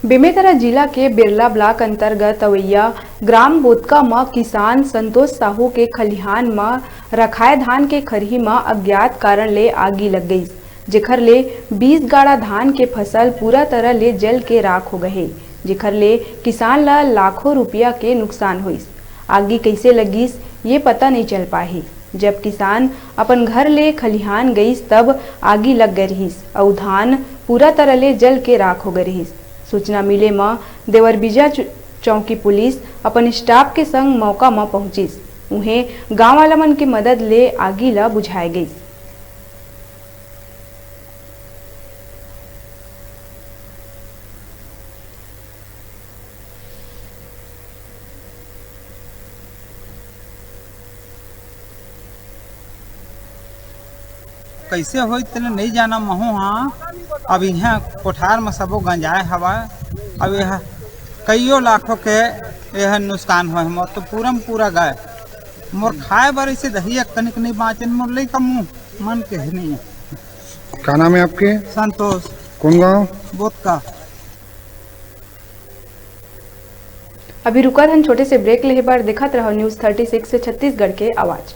बेमेतरा जिला के बिरला ब्लॉक अंतर्गत अवैया ग्राम बोतका में किसान संतोष साहू के खलिहान में रखाए धान के खरही में अज्ञात कारण ले आगी लग गई, जेखर ले 20 गाड़ा धान के फसल पूरा तरह ले जल के राख हो गए, जेखर ले किसान ला लाखों रुपया के नुकसान हुईस। आगी कैसे लगिस ये पता नहीं चल पाही। जब किसान अपन घर ले खलिहान गईस तब आगी लग गई रहीस और धान पूरा तरह ले जल के राख हो गई रहीस। सूचना मिले में देवरबीजा चौकी पुलिस अपन स्टाफ के संग मौका में पहुंचिस। उन्हें गांव वाला मन की मदद ले आगी ला बुझाई गई। कैसे हो तेने नहीं जाना महू। हाँ, अब यहाँ कोठार में सबो गंजाए हवा। अब यह कईयों लाखों के यह नुकसान हुआ। मोर तो पूरा गए। मोर खाए बर ऐसे दही तनिक नहीं बाँचे। मोर लई का मुँह मन के नहीं है। क्या नाम है आपके? संतोष। कौन गाँव? बोतका। अभी रुका हन छोटे से ब्रेक ले बार देखत रहो न्यूज़ 36 से छत्तीसगढ़ के आवाज।